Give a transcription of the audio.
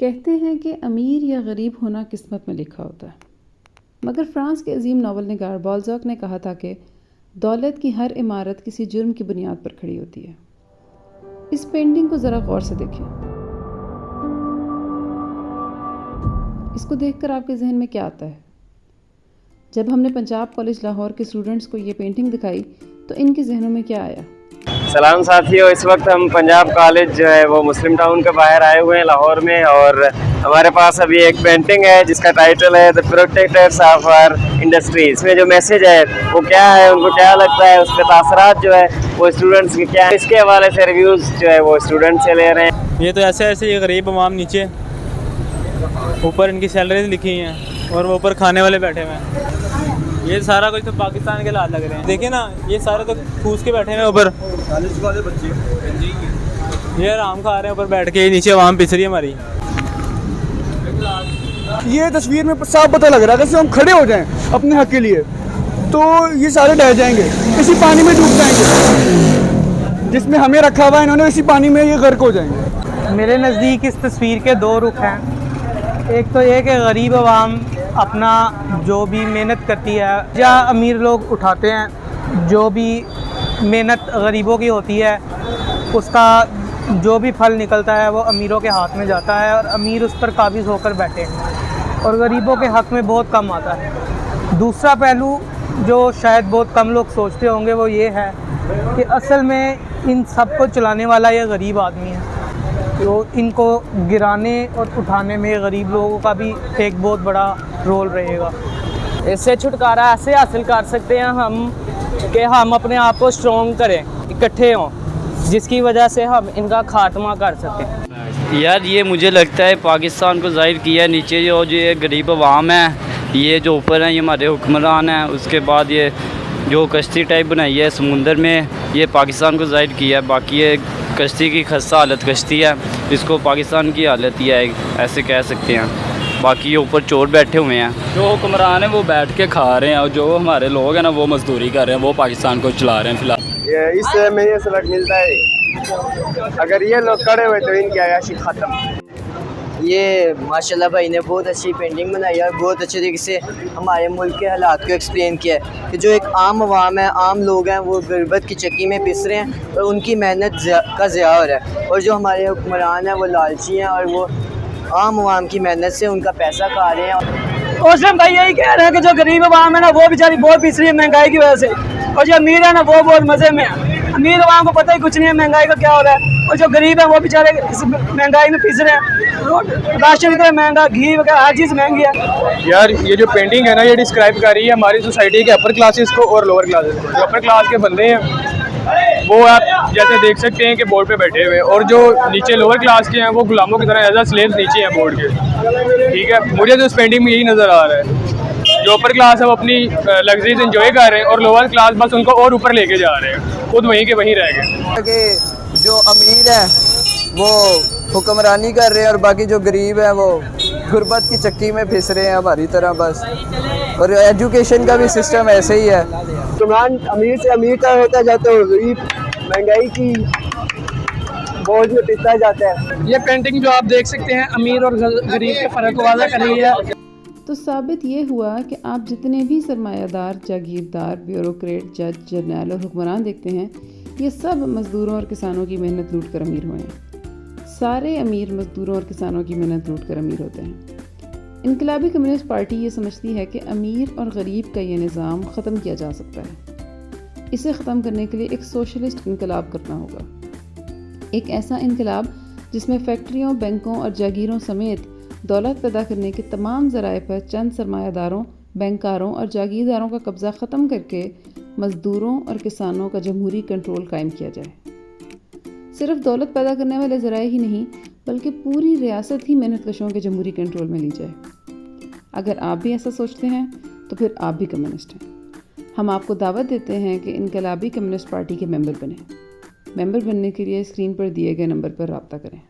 कहते हैं कि अमीर या गरीब होना किस्मत में लिखा होता है, मगर फ्रांस के अजीम नावल निगार बाल्ज़ाक ने कहा था कि दौलत की हर इमारत किसी जुर्म की बुनियाद पर खड़ी होती है। इस पेंटिंग को ज़रा गौर से देखें। इसको देखकर आपके जहन में क्या आता है? जब हमने पंजाब कॉलेज लाहौर के स्टूडेंट्स को ये पेंटिंग दिखाई तो इनके जहनों में क्या आया? सलाम साथियों, इस वक्त हम पंजाब कॉलेज जो है वो मुस्लिम टाउन के बाहर आए हुए हैं लाहौर में, और हमारे पास अभी एक पेंटिंग है जिसका टाइटल है the protectors of our industry. इसमें जो मैसेज है वो क्या है, उनको क्या लगता है, उसके तासरात जो है वो स्टूडेंट्स के क्या है, इसके हवाले से रिव्यूज़ जो है वो स्टूडेंट से ले रहे हैं। ये तो ऐसे ये गरीब अवाम नीचे, ऊपर इनकी सैलरीज लिखी हैं और वो ऊपर खाने वाले बैठे हुए हैं। ये सारा कुछ तो पाकिस्तान के लाल लग रहे हैं। देखिए ना, ये सारे तो ठूस के बैठे हैं ऊपर, ये आराम खा रहे हैं ऊपर बैठ के, नीचे आवाम पिस रही है हमारी। ये तस्वीर में साफ पता लग रहा है कि हम खड़े हो जाएं अपने हक के लिए तो ये सारे ढह जाएंगे, इसी पानी में डूब जाएंगे जिसमें हमें रखा हुआ है इन्होंने, इसी पानी में ये गर्क हो जाएंगे। मेरे नज़दीक इस तस्वीर के दो रुख हैं। एक तो ये कि गरीब आवाम अपना जो भी मेहनत करती है या अमीर लोग उठाते हैं, जो भी मेहनत गरीबों की होती है उसका जो भी फल निकलता है वो अमीरों के हाथ में जाता है और अमीर उस पर काबिज़ होकर बैठे हैं और गरीबों के हक़ में बहुत कम आता है। दूसरा पहलू जो शायद बहुत कम लोग सोचते होंगे वो ये है कि असल में इन सब को चलाने वाला ये गरीब आदमी है, तो इनको गिराने और उठाने में गरीब लोगों का भी एक बहुत बड़ा रोल रहेगा। इससे छुटकारा ऐसे हासिल कर सकते हैं हम कि हम अपने आप को स्ट्रॉन्ग करें, इकट्ठे हों, जिसकी वजह से हम इनका खात्मा कर सकें। यार ये मुझे लगता है पाकिस्तान को ज़ाहिर किया, नीचे जो ये गरीब अवाम है, ये जो ऊपर हैं ये हमारे हुक्मरान हैं, उसके बाद ये जो कश्ती टाइप बनाई है समुंदर में, ये पाकिस्तान को ज़ाहिर किया है। बाकी ये कश्ती की खस्ता हालत कश्ती है, इसको पाकिस्तान की हालत ही है ऐसे कह सकते हैं। बाकी ये ऊपर चोर बैठे हुए हैं, जो हुक्मरान है वो बैठ के खा रहे हैं और जो हमारे लोग हैं ना वो मजदूरी कर रहे हैं, वो पाकिस्तान को चला रहे हैं फिलहाल। इससे हमें ये सबक मिलता है, अगर ये लोग खड़े हुए तो इनकी अयाशी ख़त्म। ये माशाल्लाह भाई ने बहुत अच्छी पेंटिंग बनाई है और बहुत अच्छे तरीके से हमारे मुल्क के हालात को एक्सप्लेन किया है कि जो एक आम आवाम है, आम लोग हैं, वो गुर्बत की चक्की में पिस रहे हैं और उनकी मेहनत का ज़िया हो रहा है, और जो हमारे हुक्मरान हैं वो लालची हैं और वो आम आवाम की मेहनत से उनका पैसा खा रहे हैं। और भाई यही कह रहे हैं कि जो गरीब आवाम है ना वो बेचारी बहुत पिस रही है महंगाई की वजह से, और जो अमीर है ना वो बहुत मज़े में है। अमीर आवाम को पता ही कुछ नहीं है महंगाई का क्या हो रहा है, और जो गरीब है वो बेचारे इस महंगाई में पिस रहे हैं। राशन इतना महंगा, घी वगैरह हर चीज़ महंगी है। यार ये जो पेंटिंग है ना ये डिस्क्राइब कर रही है हमारी सोसाइटी के अपर क्लासेस को और लोअर क्लासेस को। जो अपर क्लास के बंदे हैं वो आप जैसे देख सकते हैं कि बोर्ड पे बैठे हुए हैं, और जो नीचे लोअर क्लास के हैं वो गुलामों की तरह एज अ स्लेव्स नीचे हैं बोर्ड के। ठीक है, मुझे तो इस पेंटिंग में यही नज़र आ रहा है। जो अपर क्लास है वो अपनी लग्जरीज एंजॉय कर रहे हैं और लोअर क्लास बस उनको और ऊपर लेके जा रहे हैं, खुद वहीं के वहीं रह गए। कि जो अमीर है वो हुक्मरानी कर रहे हैं और बाकी जो गरीब है वो गुर्बत की चक्की में फिस रहे हैं हमारी तरह बस। और एजुकेशन का भी सिस्टम ऐसे ही है, हुक्मरान अमीर से अमीर तक होता जाता है, गरीब महंगाई की बोझ में पिसता जाता है। ये पेंटिंग जो आप देख सकते हैं अमीर और गरीब के फ़र्क को वाज़ा कर रही है। तो साबित ये हुआ कि आप जितने भी सरमायादार, जागीरदार, ब्यूरोक्रेट, जज, जर्नैल और हुक्मरान देखते हैं, ये सब मज़दूरों और किसानों की मेहनत लूट कर अमीर हुए हैं। सारे अमीर मज़दूरों और किसानों की मेहनत लूट कर अमीर होते हैं। इनकलाबी कम्युनिस्ट पार्टी ये समझती है कि अमीर और गरीब का ये निज़ाम ख़त्म किया जा सकता है। इसे ख़त्म करने के लिए एक सोशलिस्ट इनकलाब करना होगा, एक ऐसा इनकलाब जिसमें फैक्ट्रियों, बैंकों और जागीरों समेत दौलत पैदा करने के तमाम ज़राए पर चंद सरमायादारों, बैंकारों और जागीरदारों का कब्ज़ा ख़त्म करके मज़दूरों और किसानों का जमहूरी कंट्रोल कायम किया जाए। सिर्फ दौलत पैदा करने वाले ज़राए ही नहीं बल्कि पूरी रियासत ही मेहनतकशों के जमहूरी कंट्रोल में ली जाए। अगर आप भी ऐसा सोचते हैं तो फिर आप भी कम्युनिस्ट हैं। हम आपको दावत देते हैं कि इनकलाबी कम्युनिस्ट पार्टी के मेंबर बने। मेंबर बनने के लिए स्क्रीन पर दिए गए नंबर पर रब्ता करें।